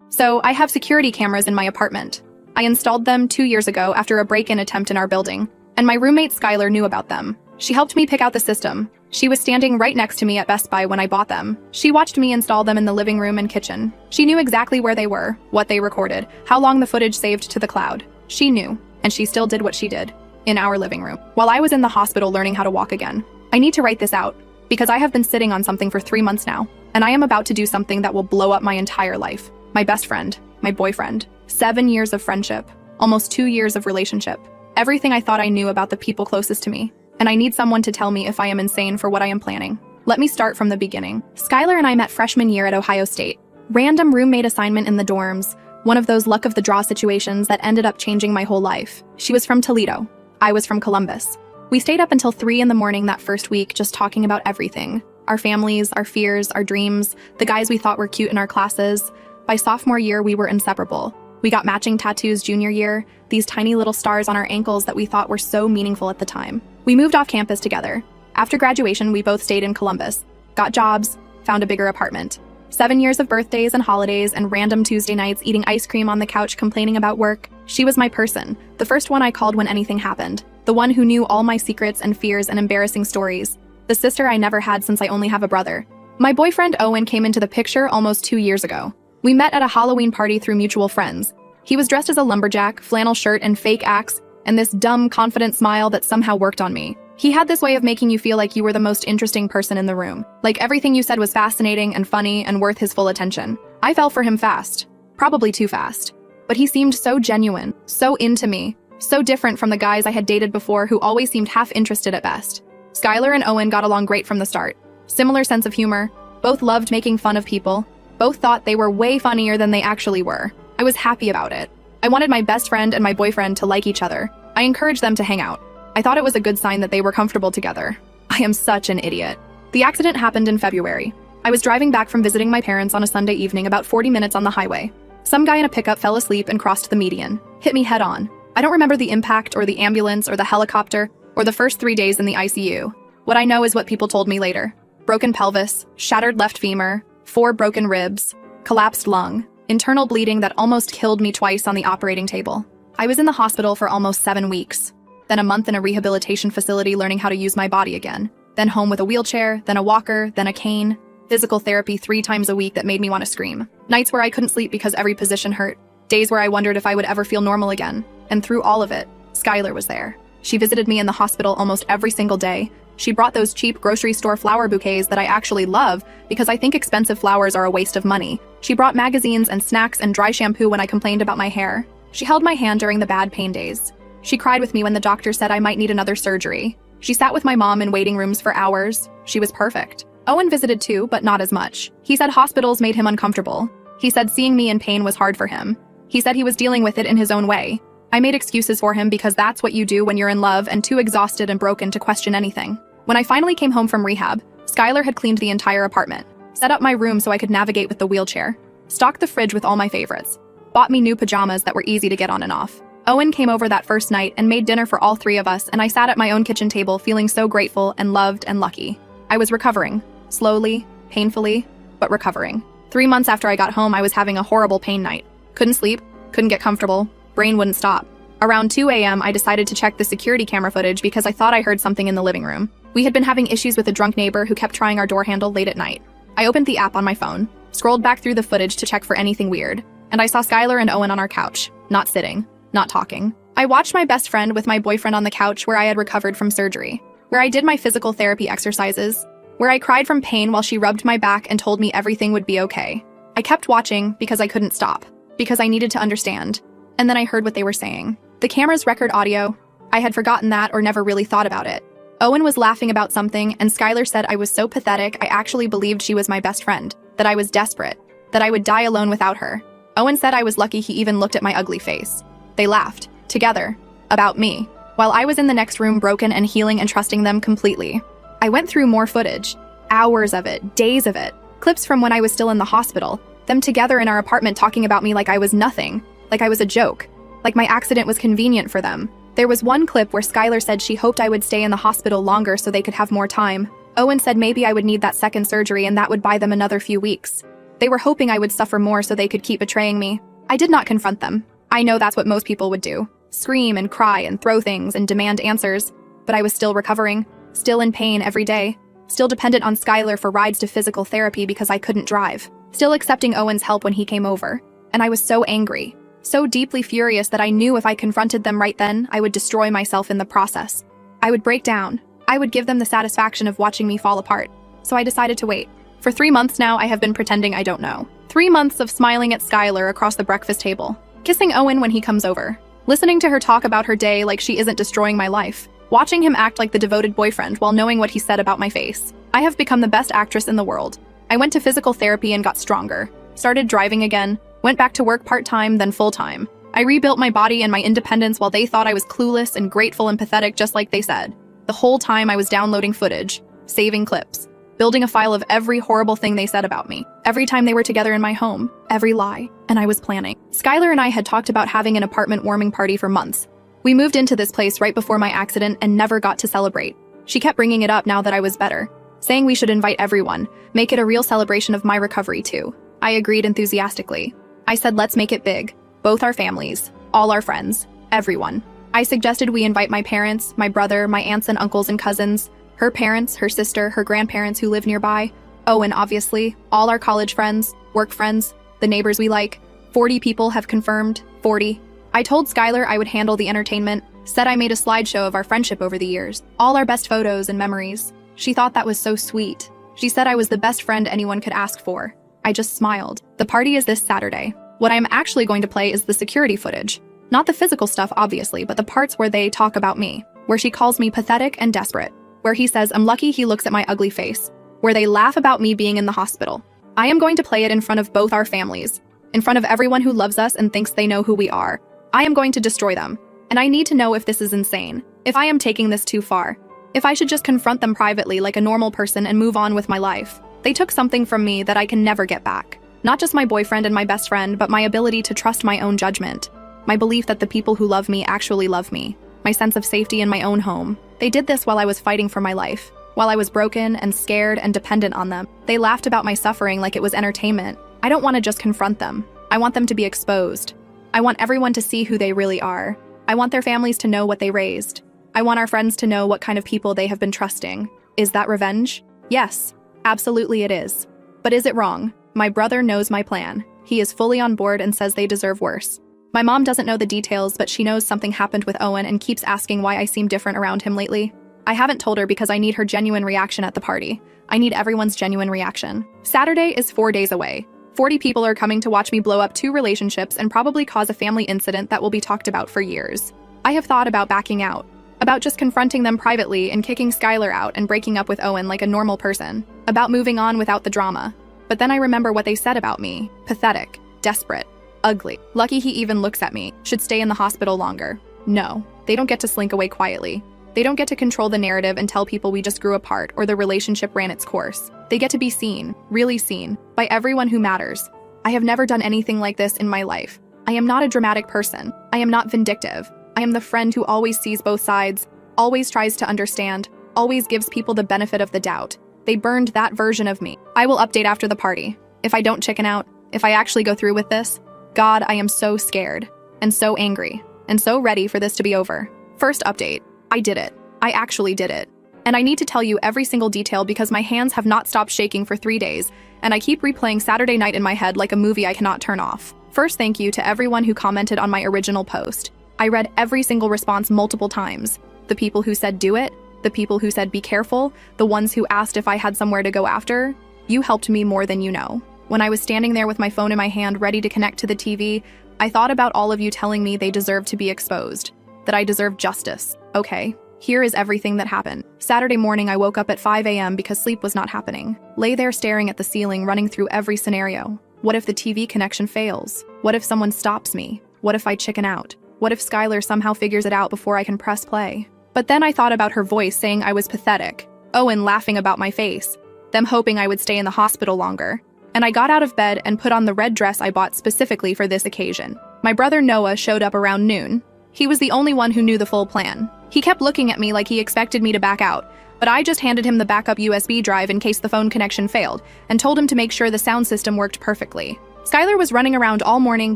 So, I have security cameras in my apartment. I installed them 2 years ago after a break-in attempt in our building, and my roommate Skylar knew about them. She helped me pick out the system. She was standing right next to me at Best Buy when I bought them. She watched me install them in the living room and kitchen. She knew exactly where they were, what they recorded, how long the footage saved to the cloud. She knew, and she still did what she did, in our living room, while I was in the hospital learning how to walk again. I need to write this out, because I have been sitting on something for 3 months now, and I am about to do something that will blow up my entire life. My best friend, my boyfriend, 7 years of friendship, almost 2 years of relationship, everything I thought I knew about the people closest to me. And I need someone to tell me if I am insane for what I am planning. Let me start from the beginning. Skylar and I met freshman year at Ohio State. Random roommate assignment in the dorms, one of those luck of the draw situations that ended up changing my whole life. She was from Toledo. I was from Columbus. We stayed up until 3 in the morning that first week just talking about everything. Our families, our fears, our dreams, the guys we thought were cute in our classes. By sophomore year, we were inseparable. We got matching tattoos junior year, these tiny little stars on our ankles that we thought were so meaningful at the time. We moved off campus together. After graduation, we both stayed in Columbus, got jobs, found a bigger apartment. 7 years of birthdays and holidays and random Tuesday nights eating ice cream on the couch complaining about work. She was my person, the first one I called when anything happened, the one who knew all my secrets and fears and embarrassing stories, the sister I never had since I only have a brother. My boyfriend Owen came into the picture almost 2 years ago. We met at a Halloween party through mutual friends. He was dressed as a lumberjack, flannel shirt and fake axe, and this dumb, confident smile that somehow worked on me. He had this way of making you feel like you were the most interesting person in the room. Like everything you said was fascinating and funny and worth his full attention. I fell for him fast. Probably too fast. But he seemed so genuine, so into me, so different from the guys I had dated before who always seemed half interested at best. Skylar and Owen got along great from the start. Similar sense of humor, both loved making fun of people, both thought they were way funnier than they actually were. I was happy about it. I wanted my best friend and my boyfriend to like each other. I encouraged them to hang out. I thought it was a good sign that they were comfortable together. I am such an idiot. The accident happened in February. I was driving back from visiting my parents on a Sunday evening about 40 minutes on the highway. Some guy in a pickup fell asleep and crossed the median, hit me head on. I don't remember the impact or the ambulance or the helicopter or the first 3 days in the ICU. What I know is what people told me later. Broken pelvis, shattered left femur, 4 broken ribs, collapsed lung, internal bleeding that almost killed me twice on the operating table. I was in the hospital for almost 7 weeks, then a month in a rehabilitation facility learning how to use my body again, then home with a wheelchair, then a walker, then a cane, physical therapy 3 times a week that made me want to scream, nights where I couldn't sleep because every position hurt, days where I wondered if I would ever feel normal again, and through all of it, Skylar was there. She visited me in the hospital almost every single day. She brought those cheap grocery store flower bouquets that I actually love because I think expensive flowers are a waste of money. She brought magazines and snacks and dry shampoo when I complained about my hair. She held my hand during the bad pain days. She cried with me when the doctor said I might need another surgery. She sat with my mom in waiting rooms for hours. She was perfect. Owen visited too, but not as much. He said hospitals made him uncomfortable. He said seeing me in pain was hard for him. He said he was dealing with it in his own way. I made excuses for him because that's what you do when you're in love and too exhausted and broken to question anything. When I finally came home from rehab, Skylar had cleaned the entire apartment, set up my room so I could navigate with the wheelchair, stocked the fridge with all my favorites, bought me new pajamas that were easy to get on and off. Owen came over that first night and made dinner for all 3 of us, and I sat at my own kitchen table feeling so grateful and loved and lucky. I was recovering, slowly, painfully, but recovering. 3 months after I got home, I was having a horrible pain night. Couldn't sleep, couldn't get comfortable, brain wouldn't stop. Around 2 a.m., I decided to check the security camera footage because I thought I heard something in the living room. We had been having issues with a drunk neighbor who kept trying our door handle late at night. I opened the app on my phone, scrolled back through the footage to check for anything weird, and I saw Skylar and Owen on our couch, not sitting, not talking. I watched my best friend with my boyfriend on the couch where I had recovered from surgery, where I did my physical therapy exercises, where I cried from pain while she rubbed my back and told me everything would be okay. I kept watching because I couldn't stop, because I needed to understand, and then I heard what they were saying. The camera's record audio, I had forgotten that or never really thought about it. Owen was laughing about something, and Skylar said I was so pathetic I actually believed she was my best friend, that I was desperate, that I would die alone without her. Owen said I was lucky he even looked at my ugly face. They laughed, together, about me, while I was in the next room broken and healing and trusting them completely. I went through more footage, hours of it, days of it, clips from when I was still in the hospital, them together in our apartment talking about me like I was nothing, like I was a joke, like my accident was convenient for them. There was one clip where Skylar said she hoped I would stay in the hospital longer so they could have more time. Owen said maybe I would need that second surgery and that would buy them another few weeks. They were hoping I would suffer more so they could keep betraying me. I did not confront them. I know that's what most people would do. Scream and cry and throw things and demand answers. But I was still recovering, still in pain every day, still dependent on Skylar for rides to physical therapy because I couldn't drive, still accepting Owen's help when he came over. And I was so angry, so deeply furious that I knew if I confronted them right then, I would destroy myself in the process. I would break down. I would give them the satisfaction of watching me fall apart. So I decided to wait. For 3 months now, I have been pretending I don't know. 3 months of smiling at Skylar across the breakfast table, kissing Owen when he comes over, listening to her talk about her day like she isn't destroying my life, watching him act like the devoted boyfriend while knowing what he said about my face. I have become the best actress in the world. I went to physical therapy and got stronger, started driving again, went back to work part-time then full-time. I rebuilt my body and my independence while they thought I was clueless and grateful and pathetic just like they said. The whole time I was downloading footage, saving clips, building a file of every horrible thing they said about me, every time they were together in my home, every lie, and I was planning. Skylar and I had talked about having an apartment warming party for months. We moved into this place right before my accident and never got to celebrate. She kept bringing it up now that I was better, saying we should invite everyone, make it a real celebration of my recovery too. I agreed enthusiastically. I said let's make it big, both our families, all our friends, everyone. I suggested we invite my parents, my brother, my aunts and uncles and cousins, her parents, her sister, her grandparents who live nearby, Owen obviously, all our college friends, work friends, the neighbors we like. 40 people have confirmed, 40. I told Skylar I would handle the entertainment, said I made a slideshow of our friendship over the years, all our best photos and memories. She thought that was so sweet. She said I was the best friend anyone could ask for. I just smiled. The party is this Saturday. What I'm actually going to play is the security footage. Not the physical stuff, obviously, but the parts where they talk about me, where she calls me pathetic and desperate, where he says I'm lucky he looks at my ugly face, where they laugh about me being in the hospital. I am going to play it in front of both our families, in front of everyone who loves us and thinks they know who we are. I am going to destroy them, and I need to know if this is insane, if I am taking this too far, if I should just confront them privately like a normal person and move on with my life. They took something from me that I can never get back. Not just my boyfriend and my best friend, but my ability to trust my own judgment. My belief that the people who love me actually love me. My sense of safety in my own home. They did this while I was fighting for my life. While I was broken and scared and dependent on them. They laughed about my suffering like it was entertainment. I don't want to just confront them. I want them to be exposed. I want everyone to see who they really are. I want their families to know what they raised. I want our friends to know what kind of people they have been trusting. Is that revenge? Yes, absolutely it is. But is it wrong? My brother knows my plan. He is fully on board and says they deserve worse. My mom doesn't know the details, but she knows something happened with Owen and keeps asking why I seem different around him lately. I haven't told her because I need her genuine reaction at the party. I need everyone's genuine reaction. Saturday is 4 days away. 40 people are coming to watch me blow up 2 relationships and probably cause a family incident that will be talked about for years. I have thought about backing out, about just confronting them privately and kicking Skylar out and breaking up with Owen like a normal person, about moving on without the drama. But then I remember what they said about me. Pathetic, desperate, ugly. Lucky he even looks at me. Should stay in the hospital longer. No, they don't get to slink away quietly. They don't get to control the narrative and tell people we just grew apart or the relationship ran its course. They get to be seen, really seen, by everyone who matters. I have never done anything like this in my life. I am not a dramatic person. I am not vindictive. I am the friend who always sees both sides, always tries to understand, always gives people the benefit of the doubt. They burned that version of me. I will update after the party. If I don't chicken out, if I actually go through with this, God, I am so scared, and so angry, and so ready for this to be over. First update. I did it. I actually did it. And I need to tell you every single detail because my hands have not stopped shaking for 3 days, and I keep replaying Saturday night in my head like a movie I cannot turn off. First, thank you to everyone who commented on my original post. I read every single response multiple times. The people who said do it, the people who said be careful, the ones who asked if I had somewhere to go after. You helped me more than you know. When I was standing there with my phone in my hand ready to connect to the TV, I thought about all of you telling me they deserve to be exposed, that I deserve justice. Okay, here is everything that happened. Saturday morning, I woke up at 5 a.m. because sleep was not happening. Lay there staring at the ceiling, running through every scenario. What if the TV connection fails? What if someone stops me? What if I chicken out? What if Skylar somehow figures it out before I can press play? But then I thought about her voice saying I was pathetic, Owen laughing about my face, them hoping I would stay in the hospital longer. And I got out of bed and put on the red dress I bought specifically for this occasion. My brother Noah showed up around noon. He was the only one who knew the full plan. He kept looking at me like he expected me to back out. But I just handed him the backup USB drive in case the phone connection failed, and told him to make sure the sound system worked perfectly. Skylar was running around all morning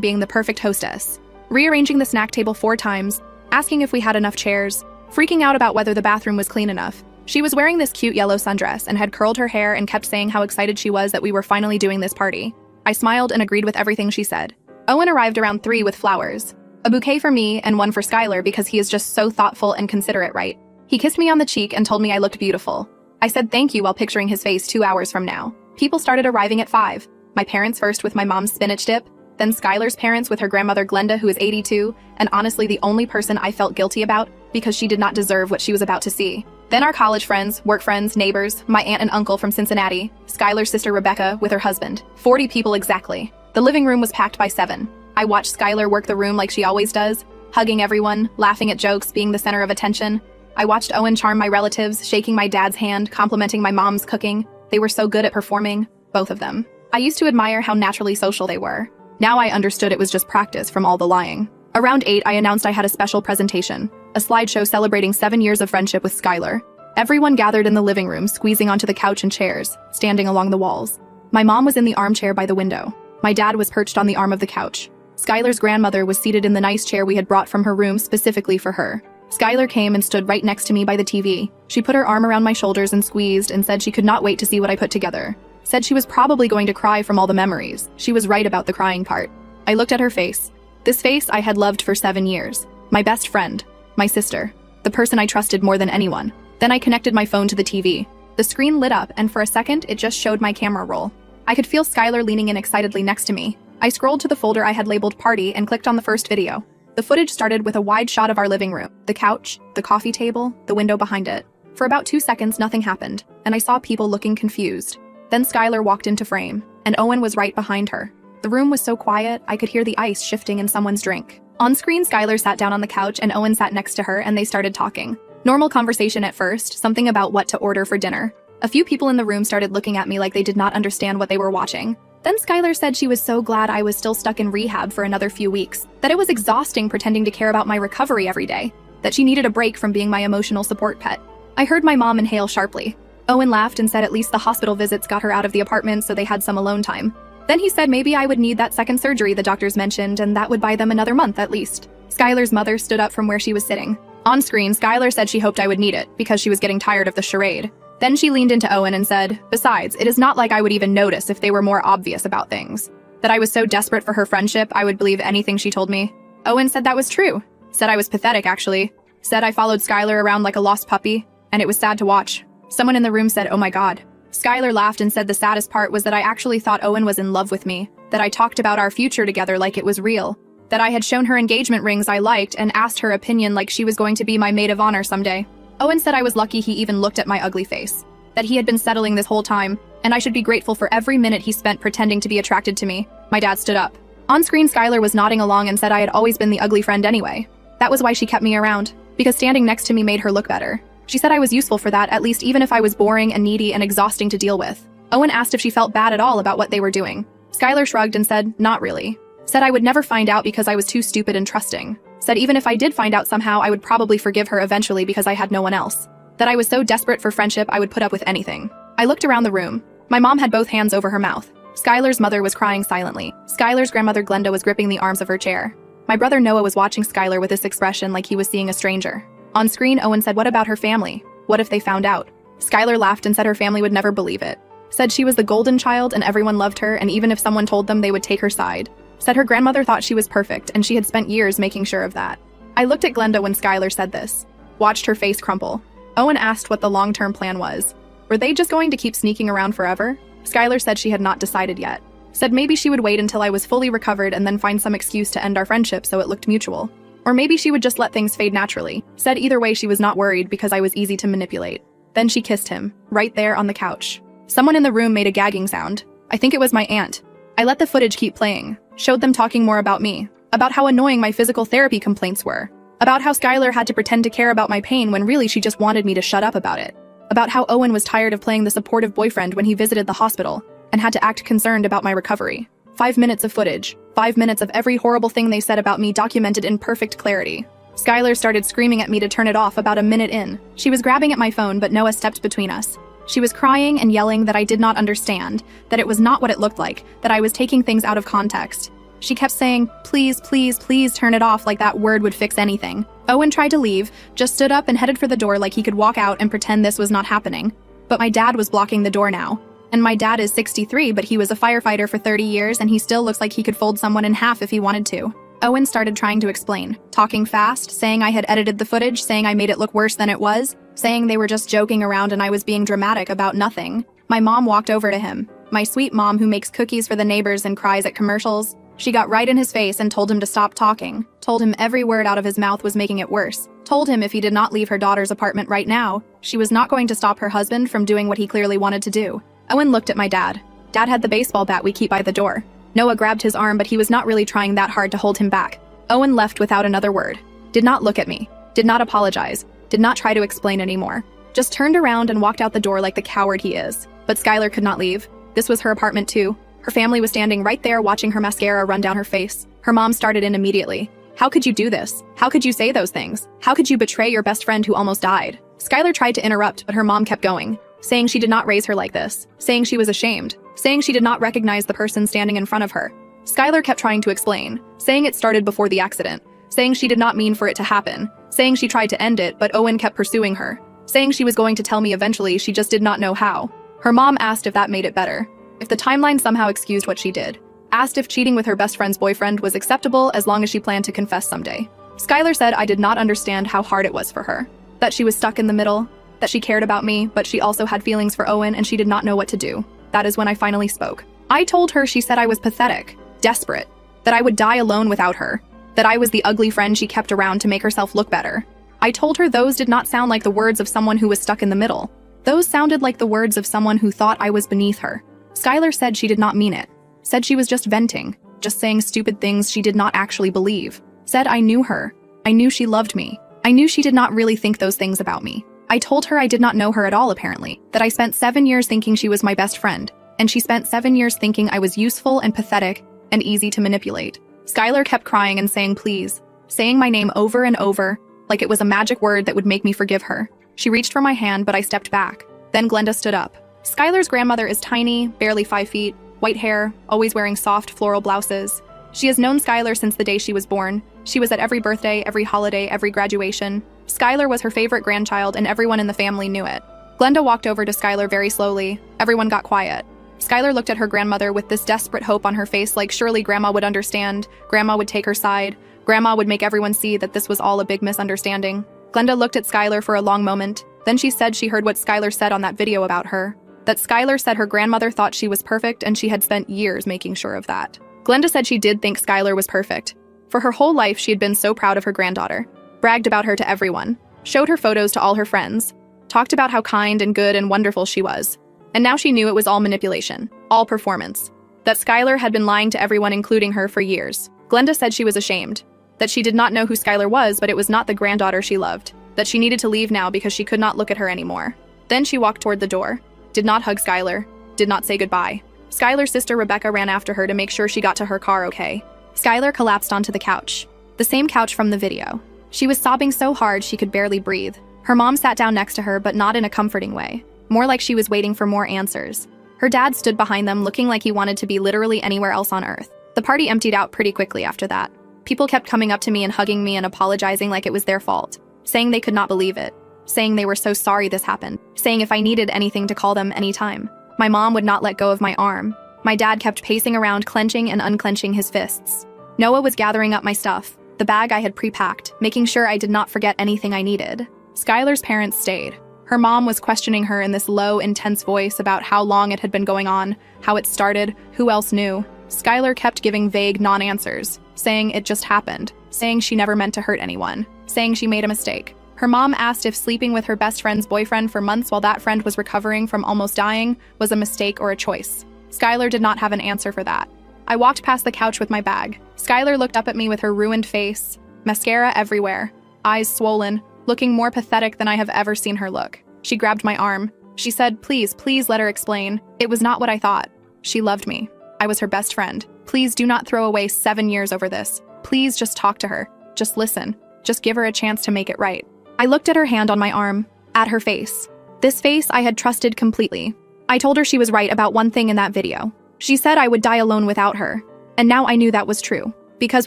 being the perfect hostess, rearranging the snack table 4 times, asking if we had enough chairs, freaking out about whether the bathroom was clean enough. She was wearing this cute yellow sundress and had curled her hair and kept saying how excited she was that we were finally doing this party. I smiled and agreed with everything she said. Owen arrived around 3 with flowers. A bouquet for me and one for Skylar because he is just so thoughtful and considerate, right? He kissed me on the cheek and told me I looked beautiful. I said thank you while picturing his face 2 hours from now. People started arriving at 5. My parents first with my mom's spinach dip, then Skylar's parents with her grandmother Glenda, who is 82, and honestly the only person I felt guilty about because she did not deserve what she was about to see. Then our college friends, work friends, neighbors, my aunt and uncle from Cincinnati, Skylar's sister Rebecca with her husband. 40 people exactly. The living room was packed by 7. I watched Skylar work the room like she always does, hugging everyone, laughing at jokes, being the center of attention. I watched Owen charm my relatives, shaking my dad's hand, complimenting my mom's cooking. They were so good at performing, both of them. I used to admire how naturally social they were. Now I understood it was just practice from all the lying. Around 8, I announced I had a special presentation, a slideshow celebrating 7 years of friendship with Skylar. Everyone gathered in the living room, squeezing onto the couch and chairs, standing along the walls. My mom was in the armchair by the window. My dad was perched on the arm of the couch. Skylar's grandmother was seated in the nice chair we had brought from her room specifically for her. Skylar came and stood right next to me by the TV. She put her arm around my shoulders and squeezed and said she could not wait to see what I put together. Said she was probably going to cry from all the memories. She was right about the crying part. I looked at her face. This face I had loved for 7 years. My best friend. My sister. The person I trusted more than anyone. Then I connected my phone to the TV. The screen lit up, and for a second, it just showed my camera roll. I could feel Skylar leaning in excitedly next to me. I scrolled to the folder I had labeled Party and clicked on the first video. The footage started with a wide shot of our living room, the couch, the coffee table, the window behind it. For about 2 seconds, nothing happened, and I saw people looking confused. Then Skylar walked into frame, and Owen was right behind her. The room was so quiet, I could hear the ice shifting in someone's drink. On screen, Skylar sat down on the couch and Owen sat next to her and they started talking. Normal conversation at first, something about what to order for dinner. A few people in the room started looking at me like they did not understand what they were watching. Then Skylar said she was so glad I was still stuck in rehab for another few weeks, that it was exhausting pretending to care about my recovery every day, that she needed a break from being my emotional support pet. I heard my mom inhale sharply. Owen laughed and said at least the hospital visits got her out of the apartment so they had some alone time. Then he said maybe I would need that second surgery the doctors mentioned and that would buy them another month at least. Skylar's mother stood up from where she was sitting. On screen, Skylar said she hoped I would need it because she was getting tired of the charade. Then she leaned into Owen and said, besides, it is not like I would even notice if they were more obvious about things. That I was so desperate for her friendship, I would believe anything she told me. Owen said that was true. Said I was pathetic, actually. Said I followed Skylar around like a lost puppy, and it was sad to watch. Someone in the room said, oh my god. Skylar laughed and said the saddest part was that I actually thought Owen was in love with me, that I talked about our future together like it was real, that I had shown her engagement rings I liked and asked her opinion like she was going to be my maid of honor someday. Owen said I was lucky he even looked at my ugly face, that he had been settling this whole time, and I should be grateful for every minute he spent pretending to be attracted to me. My dad stood up. On screen, Skylar was nodding along and said I had always been the ugly friend anyway. That was why she kept me around, because standing next to me made her look better. She said I was useful for that, at least even if I was boring and needy and exhausting to deal with. Owen asked if she felt bad at all about what they were doing. Skylar shrugged and said, not really. Said I would never find out because I was too stupid and trusting. Said even if I did find out somehow, I would probably forgive her eventually because I had no one else. That I was so desperate for friendship, I would put up with anything. I looked around the room. My mom had both hands over her mouth. Skylar's mother was crying silently. Skylar's grandmother Glenda was gripping the arms of her chair. My brother Noah was watching Skylar with this expression like he was seeing a stranger. On screen, Owen said, what about her family? What if they found out? Skylar laughed and said her family would never believe it. Said she was the golden child and everyone loved her, and even if someone told them, they would take her side. Said her grandmother thought she was perfect and she had spent years making sure of that. I looked at Glenda when Skylar said this. Watched her face crumple. Owen asked what the long-term plan was. Were they just going to keep sneaking around forever? Skylar said she had not decided yet. Said maybe she would wait until I was fully recovered and then find some excuse to end our friendship so it looked mutual. Or maybe she would just let things fade naturally. Said either way she was not worried because I was easy to manipulate. Then she kissed him, right there on the couch. Someone in the room made a gagging sound. I think it was my aunt. I let the footage keep playing, showed them talking more about me, about how annoying my physical therapy complaints were, about how Skylar had to pretend to care about my pain when really she just wanted me to shut up about it, about how Owen was tired of playing the supportive boyfriend when he visited the hospital and had to act concerned about my recovery. 5 minutes of footage, 5 minutes of every horrible thing they said about me documented in perfect clarity. Skylar started screaming at me to turn it off about a minute in. She was grabbing at my phone, but Noah stepped between us. She was crying and yelling that I did not understand, that it was not what it looked like, that I was taking things out of context. She kept saying, please, please, please turn it off, like that word would fix anything. Owen tried to leave, just stood up and headed for the door like he could walk out and pretend this was not happening. But my dad was blocking the door now. And my dad is 63, but he was a firefighter for 30 years and he still looks like he could fold someone in half if he wanted to. Owen started trying to explain, talking fast, saying I had edited the footage, saying I made it look worse than it was, saying they were just joking around and I was being dramatic about nothing. My mom walked over to him. My sweet mom who makes cookies for the neighbors and cries at commercials. She got right in his face and told him to stop talking, told him every word out of his mouth was making it worse, told him if he did not leave her daughter's apartment right now, she was not going to stop her husband from doing what he clearly wanted to do. Owen looked at my dad. Dad had the baseball bat we keep by the door. Noah grabbed his arm, but he was not really trying that hard to hold him back. Owen left without another word. Did not look at me. Did not apologize. Did not try to explain anymore. Just turned around and walked out the door like the coward he is. But Skylar could not leave. This was her apartment too. Her family was standing right there watching her mascara run down her face. Her mom started in immediately. How could you do this? How could you say those things? How could you betray your best friend who almost died? Skylar tried to interrupt, but her mom kept going, saying she did not raise her like this, saying she was ashamed, saying she did not recognize the person standing in front of her. Skylar kept trying to explain, saying it started before the accident, saying she did not mean for it to happen, saying she tried to end it, but Owen kept pursuing her, saying she was going to tell me eventually, she just did not know how. Her mom asked if that made it better, if the timeline somehow excused what she did, asked if cheating with her best friend's boyfriend was acceptable as long as she planned to confess someday. Skylar said I did not understand how hard it was for her, that she was stuck in the middle, that she cared about me, but she also had feelings for Owen and she did not know what to do. That is when I finally spoke. I told her she said I was pathetic, desperate, that I would die alone without her, that I was the ugly friend she kept around to make herself look better. I told her those did not sound like the words of someone who was stuck in the middle. Those sounded like the words of someone who thought I was beneath her. Skylar said she did not mean it, said she was just venting, just saying stupid things she did not actually believe, said I knew her, I knew she loved me, I knew she did not really think those things about me. I told her I did not know her at all apparently, that I spent 7 years thinking she was my best friend, and she spent 7 years thinking I was useful and pathetic and easy to manipulate. Skylar kept crying and saying please, saying my name over and over, like it was a magic word that would make me forgive her. She reached for my hand, but I stepped back. Then Glenda stood up. Skylar's grandmother is tiny, barely 5 feet, white hair, always wearing soft floral blouses. She has known Skylar since the day she was born. She was at every birthday, every holiday, every graduation. Skylar was her favorite grandchild and everyone in the family knew it. Glenda walked over to Skylar very slowly. Everyone got quiet. Skylar looked at her grandmother with this desperate hope on her face, like surely Grandma would understand, Grandma would take her side, Grandma would make everyone see that this was all a big misunderstanding. Glenda looked at Skylar for a long moment. Then she said she heard what Skylar said on that video about her. That Skylar said her grandmother thought she was perfect and she had spent years making sure of that. Glenda said she did think Skylar was perfect. For her whole life, she had been so proud of her granddaughter, bragged about her to everyone, showed her photos to all her friends, talked about how kind and good and wonderful she was. And now she knew it was all manipulation, all performance. That Skylar had been lying to everyone, including her, for years. Glenda said she was ashamed, that she did not know who Skylar was, but it was not the granddaughter she loved, that she needed to leave now because she could not look at her anymore. Then she walked toward the door, did not hug Skylar, did not say goodbye. Skylar's sister Rebecca ran after her to make sure she got to her car okay. Skylar collapsed onto the couch, the same couch from the video. She was sobbing so hard she could barely breathe. Her mom sat down next to her, but not in a comforting way, more like she was waiting for more answers. Her dad stood behind them looking like he wanted to be literally anywhere else on earth. The party emptied out pretty quickly after that. People kept coming up to me and hugging me and apologizing like it was their fault, saying they could not believe it, saying they were so sorry this happened, saying if I needed anything to call them anytime. My mom would not let go of my arm. My dad kept pacing around, clenching and unclenching his fists. Noah was gathering up my stuff, the bag I had pre-packed, making sure I did not forget anything I needed. Skylar's parents stayed. Her mom was questioning her in this low, intense voice about how long it had been going on, how it started, who else knew. Skylar kept giving vague non-answers, saying it just happened, saying she never meant to hurt anyone, saying she made a mistake. Her mom asked if sleeping with her best friend's boyfriend for months while that friend was recovering from almost dying was a mistake or a choice. Skylar did not have an answer for that. I walked past the couch with my bag. Skylar looked up at me with her ruined face, mascara everywhere, eyes swollen, looking more pathetic than I have ever seen her look. She grabbed my arm. She said, please, please let her explain. It was not what I thought. She loved me. I was her best friend. Please do not throw away 7 years over this. Please just talk to her. Just listen. Just give her a chance to make it right. I looked at her hand on my arm, at her face. This face I had trusted completely. I told her she was right about one thing in that video. She said I would die alone without her. And now I knew that was true. Because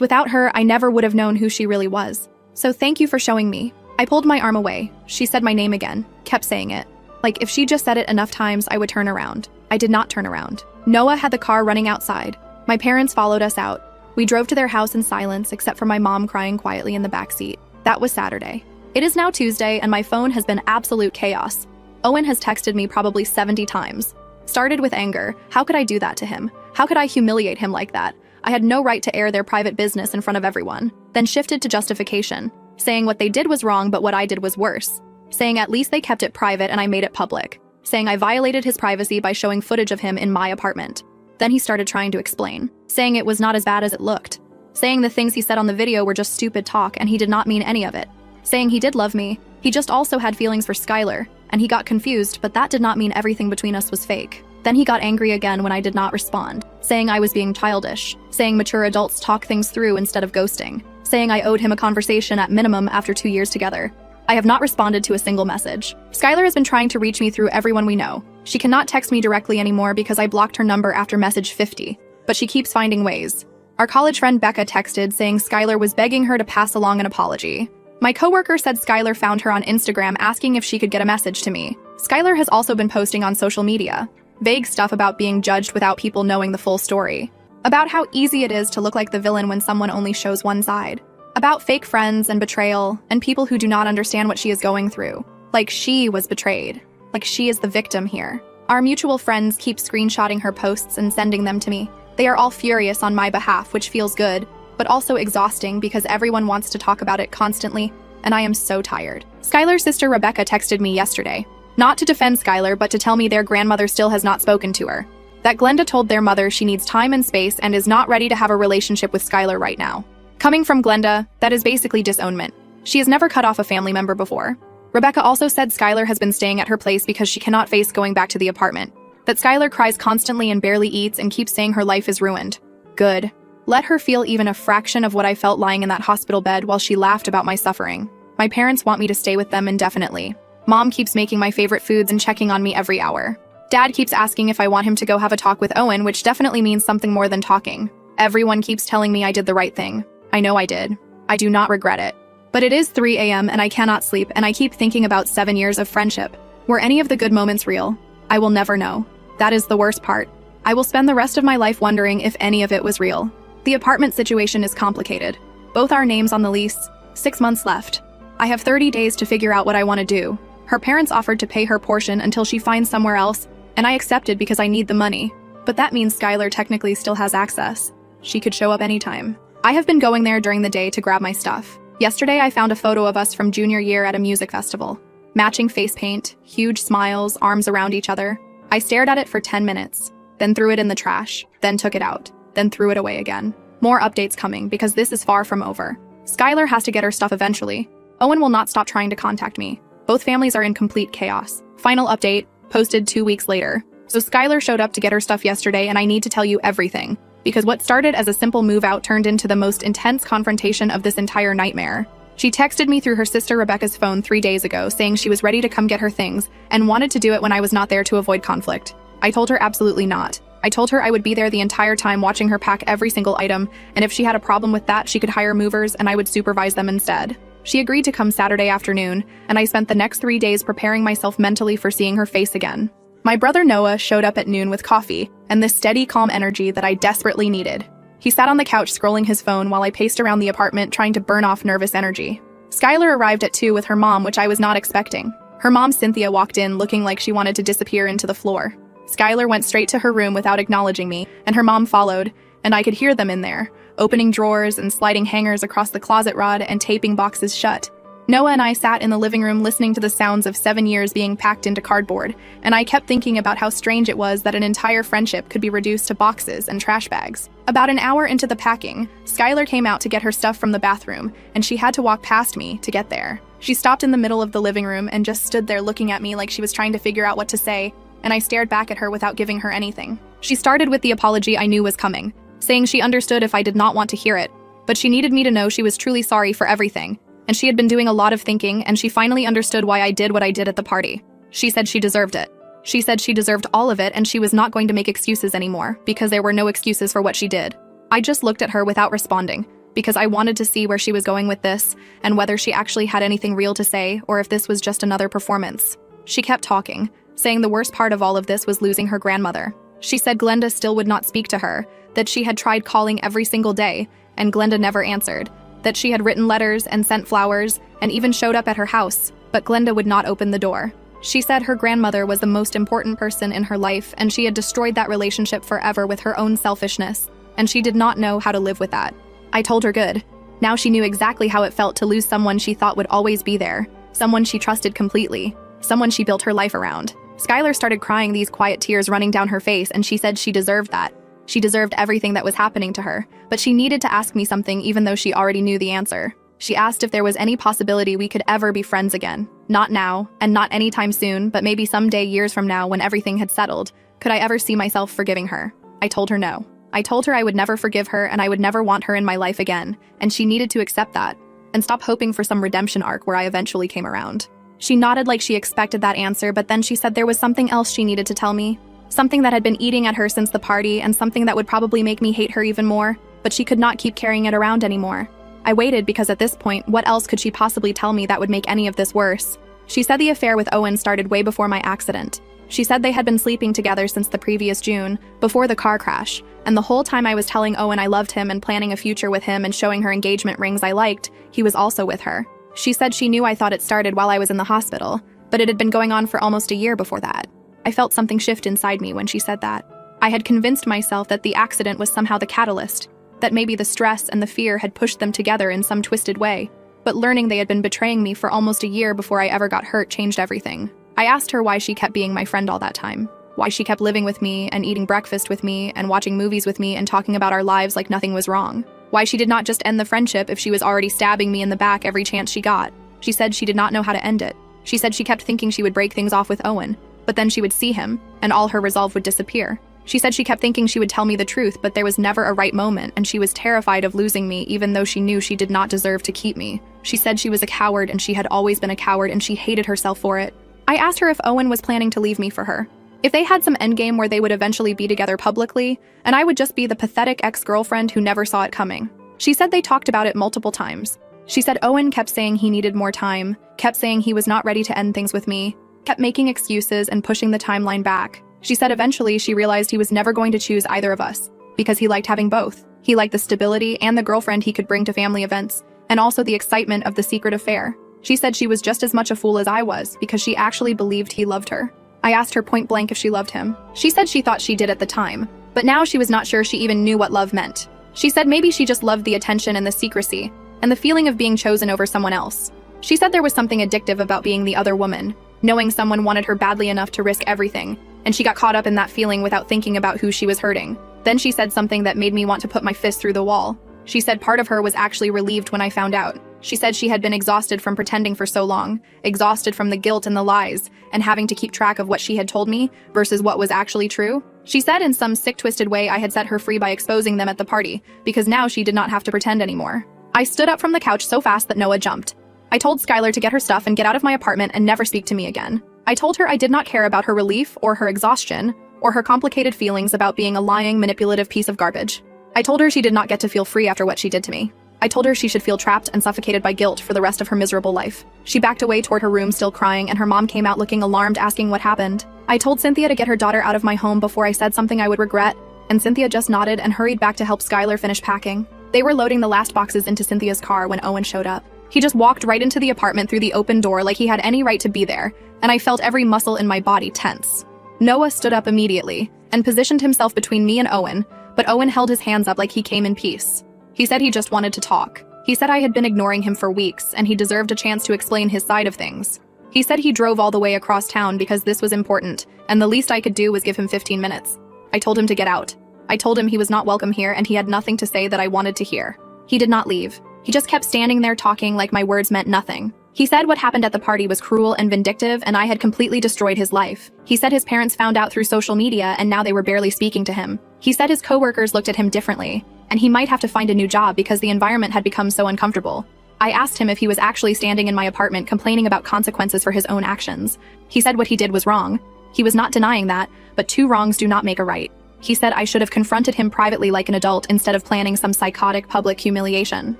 without her, I never would have known who she really was. So thank you for showing me. I pulled my arm away. She said my name again, kept saying it. Like if she just said it enough times, I would turn around. I did not turn around. Noah had the car running outside. My parents followed us out. We drove to their house in silence, except for my mom crying quietly in the backseat. That was Saturday. It is now Tuesday, and my phone has been absolute chaos. Owen has texted me probably 70 times. Started with anger. How could I do that to him? How could I humiliate him like that? I had no right to air their private business in front of everyone. Then shifted to justification, saying what they did was wrong but what I did was worse. Saying at least they kept it private and I made it public. Saying I violated his privacy by showing footage of him in my apartment. Then he started trying to explain, saying it was not as bad as it looked. Saying the things he said on the video were just stupid talk and he did not mean any of it. Saying he did love me, he just also had feelings for Skylar, and he got confused, but that did not mean everything between us was fake. Then he got angry again when I did not respond, saying I was being childish, saying mature adults talk things through instead of ghosting, saying I owed him a conversation at minimum after 2 years together. I have not responded to a single message. Skylar has been trying to reach me through everyone we know. She cannot text me directly anymore because I blocked her number after message 50, but she keeps finding ways. Our college friend Becca texted saying Skylar was begging her to pass along an apology. My coworker said Skylar found her on Instagram asking if she could get a message to me. Skylar has also been posting on social media vague stuff about being judged without people knowing the full story. About how easy it is to look like the villain when someone only shows one side. About fake friends and betrayal and people who do not understand what she is going through. Like she was betrayed. Like she is the victim here. Our mutual friends keep screenshotting her posts and sending them to me. They are all furious on my behalf, which feels good, but also exhausting because everyone wants to talk about it constantly, and I am so tired. Skylar's sister Rebecca texted me yesterday. Not to defend Skylar, but to tell me their grandmother still has not spoken to her. That Glenda told their mother she needs time and space and is not ready to have a relationship with Skylar right now. Coming from Glenda, that is basically disownment. She has never cut off a family member before. Rebecca also said Skylar has been staying at her place because she cannot face going back to the apartment. That Skylar cries constantly and barely eats and keeps saying her life is ruined. Good. Let her feel even a fraction of what I felt lying in that hospital bed while she laughed about my suffering. My parents want me to stay with them indefinitely. Mom keeps making my favorite foods and checking on me every hour. Dad keeps asking if I want him to go have a talk with Owen, which definitely means something more than talking. Everyone keeps telling me I did the right thing. I know I did. I do not regret it. But it is 3 a.m. and I cannot sleep, and I keep thinking about 7 years of friendship. Were any of the good moments real? I will never know. That is the worst part. I will spend the rest of my life wondering if any of it was real. The apartment situation is complicated. Both our names on the lease, 6 months left. I have 30 days to figure out what I want to do. Her parents offered to pay her portion until she finds somewhere else, and I accepted because I need the money. But that means Skylar technically still has access. She could show up anytime. I have been going there during the day to grab my stuff. Yesterday I found a photo of us from junior year at a music festival. Matching face paint, huge smiles, arms around each other. I stared at it for 10 minutes, then threw it in the trash, then took it out, then threw it away again. More updates coming because this is far from over. Skylar has to get her stuff eventually. Owen will not stop trying to contact me. Both families are in complete chaos. Final update, posted 2 weeks later. So Skylar showed up to get her stuff yesterday and I need to tell you everything. Because what started as a simple move out turned into the most intense confrontation of this entire nightmare. She texted me through her sister Rebecca's phone 3 days ago saying she was ready to come get her things and wanted to do it when I was not there to avoid conflict. I told her absolutely not. I told her I would be there the entire time watching her pack every single item, and if she had a problem with that, she could hire movers and I would supervise them instead. She agreed to come Saturday afternoon, and I spent the next 3 days preparing myself mentally for seeing her face again. My brother Noah showed up at noon with coffee and the steady, calm energy that I desperately needed. He sat on the couch scrolling his phone while I paced around the apartment trying to burn off nervous energy. Skylar arrived at 2 with her mom, which I was not expecting. Her mom, Cynthia, walked in looking like she wanted to disappear into the floor. Skylar went straight to her room without acknowledging me, and her mom followed, and I could hear them in there, opening drawers and sliding hangers across the closet rod and taping boxes shut. Noah and I sat in the living room listening to the sounds of 7 years being packed into cardboard, and I kept thinking about how strange it was that an entire friendship could be reduced to boxes and trash bags. About an hour into the packing, Skylar came out to get her stuff from the bathroom, and she had to walk past me to get there. She stopped in the middle of the living room and just stood there looking at me like she was trying to figure out what to say, and I stared back at her without giving her anything. She started with the apology I knew was coming, saying she understood if I did not want to hear it, but she needed me to know she was truly sorry for everything, and she had been doing a lot of thinking, and she finally understood why I did what I did at the party. She said she deserved it. She said she deserved all of it, and she was not going to make excuses anymore, because there were no excuses for what she did. I just looked at her without responding, because I wanted to see where she was going with this, and whether she actually had anything real to say, or if this was just another performance. She kept talking, saying the worst part of all of this was losing her grandmother. She said Glenda still would not speak to her, that she had tried calling every single day, and Glenda never answered, that she had written letters and sent flowers, and even showed up at her house, but Glenda would not open the door. She said her grandmother was the most important person in her life, and she had destroyed that relationship forever with her own selfishness, and she did not know how to live with that. I told her good. Now she knew exactly how it felt to lose someone she thought would always be there, someone she trusted completely, someone she built her life around. Skylar started crying, these quiet tears running down her face, and she said she deserved that. She deserved everything that was happening to her, but she needed to ask me something even though she already knew the answer. She asked if there was any possibility we could ever be friends again. Not now, and not anytime soon, but maybe someday years from now when everything had settled. Could I ever see myself forgiving her? I told her no. I told her I would never forgive her and I would never want her in my life again, and she needed to accept that, and stop hoping for some redemption arc where I eventually came around. She nodded like she expected that answer, but then she said there was something else she needed to tell me. Something that had been eating at her since the party, and something that would probably make me hate her even more, but she could not keep carrying it around anymore. I waited because at this point, what else could she possibly tell me that would make any of this worse? She said the affair with Owen started way before my accident. She said they had been sleeping together since the previous June, before the car crash, and the whole time I was telling Owen I loved him and planning a future with him and showing her engagement rings I liked, he was also with her. She said she knew I thought it started while I was in the hospital, but it had been going on for almost a year before that. I felt something shift inside me when she said that. I had convinced myself that the accident was somehow the catalyst, that maybe the stress and the fear had pushed them together in some twisted way, but learning they had been betraying me for almost a year before I ever got hurt changed everything. I asked her why she kept being my friend all that time, why she kept living with me and eating breakfast with me and watching movies with me and talking about our lives like nothing was wrong, why she did not just end the friendship if she was already stabbing me in the back every chance she got. She said she did not know how to end it. She said she kept thinking she would break things off with Owen, but then she would see him, and all her resolve would disappear. She said she kept thinking she would tell me the truth, but there was never a right moment, and she was terrified of losing me even though she knew she did not deserve to keep me. She said she was a coward, and she had always been a coward, and she hated herself for it. I asked her if Owen was planning to leave me for her, if they had some endgame where they would eventually be together publicly, and I would just be the pathetic ex-girlfriend who never saw it coming. She said they talked about it multiple times. She said Owen kept saying he needed more time, kept saying he was not ready to end things with me, kept making excuses and pushing the timeline back. She said eventually she realized he was never going to choose either of us, because he liked having both. He liked the stability and the girlfriend he could bring to family events, and also the excitement of the secret affair. She said she was just as much a fool as I was, because she actually believed he loved her. I asked her point blank if she loved him. She said she thought she did at the time, but now she was not sure she even knew what love meant. She said maybe she just loved the attention and the secrecy, and the feeling of being chosen over someone else. She said there was something addictive about being the other woman, knowing someone wanted her badly enough to risk everything, and she got caught up in that feeling without thinking about who she was hurting. Then she said something that made me want to put my fist through the wall. She said part of her was actually relieved when I found out. She said she had been exhausted from pretending for so long, exhausted from the guilt and the lies, and having to keep track of what she had told me versus what was actually true. She said in some sick, twisted way I had set her free by exposing them at the party, because now she did not have to pretend anymore. I stood up from the couch so fast that Noah jumped. I told Skylar to get her stuff and get out of my apartment and never speak to me again. I told her I did not care about her relief or her exhaustion or her complicated feelings about being a lying, manipulative piece of garbage. I told her she did not get to feel free after what she did to me. I told her she should feel trapped and suffocated by guilt for the rest of her miserable life. She backed away toward her room still crying, and her mom came out looking alarmed, asking what happened. I told Cynthia to get her daughter out of my home before I said something I would regret, and Cynthia just nodded and hurried back to help Skylar finish packing. They were loading the last boxes into Cynthia's car when Owen showed up. He just walked right into the apartment through the open door like he had any right to be there, and I felt every muscle in my body tense. Noah stood up immediately and positioned himself between me and Owen, but Owen held his hands up like he came in peace. He said he just wanted to talk. He said I had been ignoring him for weeks, and he deserved a chance to explain his side of things. He said he drove all the way across town because this was important, and the least I could do was give him 15 minutes. I told him to get out. I told him he was not welcome here and he had nothing to say that I wanted to hear. He did not leave. He just kept standing there talking like my words meant nothing. He said what happened at the party was cruel and vindictive, and I had completely destroyed his life. He said his parents found out through social media and now they were barely speaking to him. He said his coworkers looked at him differently, and he might have to find a new job because the environment had become so uncomfortable. I asked him if he was actually standing in my apartment complaining about consequences for his own actions. He said what he did was wrong. He was not denying that, but two wrongs do not make a right. He said I should have confronted him privately like an adult instead of planning some psychotic public humiliation.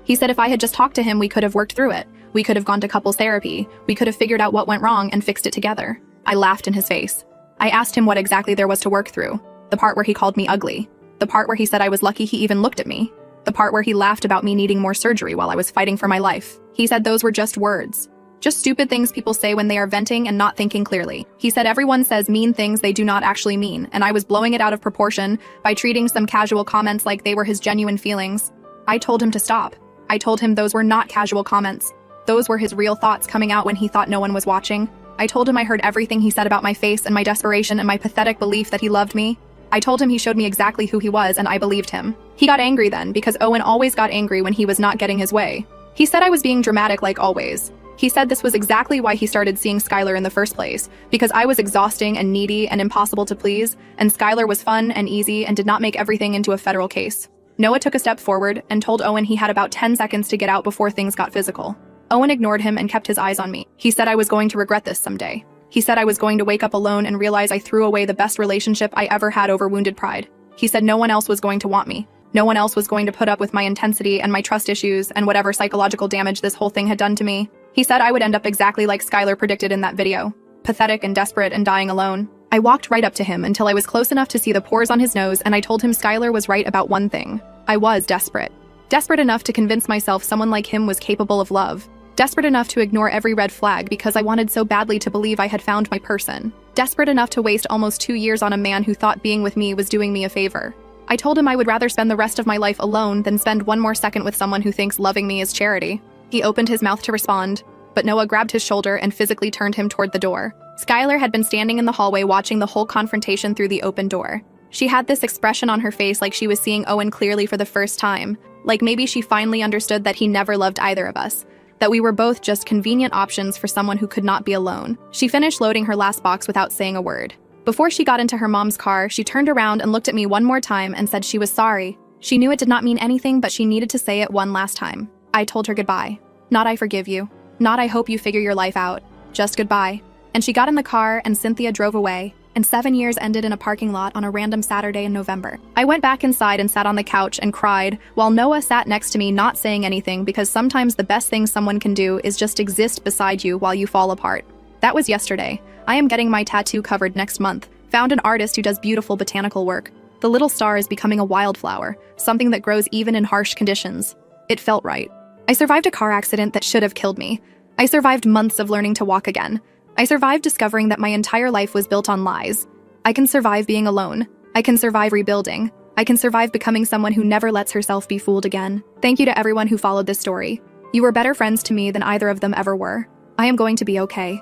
He said if I had just talked to him, we could have worked through it. We could have gone to couples therapy. We could have figured out what went wrong and fixed it together. I laughed in his face. I asked him what exactly there was to work through. The part where he called me ugly. The part where he said I was lucky he even looked at me. The part where he laughed about me needing more surgery while I was fighting for my life. He said those were just words. Just stupid things people say when they are venting and not thinking clearly. He said everyone says mean things they do not actually mean, and I was blowing it out of proportion by treating some casual comments like they were his genuine feelings. I told him to stop. I told him those were not casual comments. Those were his real thoughts coming out when he thought no one was watching. I told him I heard everything he said about my face and my desperation and my pathetic belief that he loved me. I told him he showed me exactly who he was, and I believed him. He got angry then, because Owen always got angry when he was not getting his way. He said I was being dramatic like always. He said this was exactly why he started seeing Skylar in the first place, because I was exhausting and needy and impossible to please, and Skylar was fun and easy and did not make everything into a federal case. Noah took a step forward and told Owen he had about 10 seconds to get out before things got physical. Owen ignored him and kept his eyes on me. He said I was going to regret this someday. He said I was going to wake up alone and realize I threw away the best relationship I ever had over wounded pride. He said no one else was going to want me. No one else was going to put up with my intensity and my trust issues and whatever psychological damage this whole thing had done to me. He said I would end up exactly like Skylar predicted in that video. Pathetic and desperate and dying alone. I walked right up to him until I was close enough to see the pores on his nose, and I told him Skylar was right about one thing. I was desperate. Desperate enough to convince myself someone like him was capable of love. Desperate enough to ignore every red flag because I wanted so badly to believe I had found my person. Desperate enough to waste almost 2 years on a man who thought being with me was doing me a favor. I told him I would rather spend the rest of my life alone than spend one more second with someone who thinks loving me is charity. He opened his mouth to respond, but Noah grabbed his shoulder and physically turned him toward the door. Skylar had been standing in the hallway watching the whole confrontation through the open door. She had this expression on her face like she was seeing Owen clearly for the first time, like maybe she finally understood that he never loved either of us, that we were both just convenient options for someone who could not be alone. She finished loading her last box without saying a word. Before she got into her mom's car, she turned around and looked at me one more time and said she was sorry. She knew it did not mean anything, but she needed to say it one last time. I told her goodbye. Not I forgive you. Not I hope you figure your life out. Just goodbye. And she got in the car and Cynthia drove away. And 7 years ended in a parking lot on a random Saturday in November. I went back inside and sat on the couch and cried, while Noah sat next to me not saying anything, because sometimes the best thing someone can do is just exist beside you while you fall apart. That was yesterday. I am getting my tattoo covered next month. Found an artist who does beautiful botanical work. The little star is becoming a wildflower, something that grows even in harsh conditions. It felt right. I survived a car accident that should have killed me. I survived months of learning to walk again. I survived discovering that my entire life was built on lies. I can survive being alone. I can survive rebuilding. I can survive becoming someone who never lets herself be fooled again. Thank you to everyone who followed this story. You were better friends to me than either of them ever were. I am going to be okay.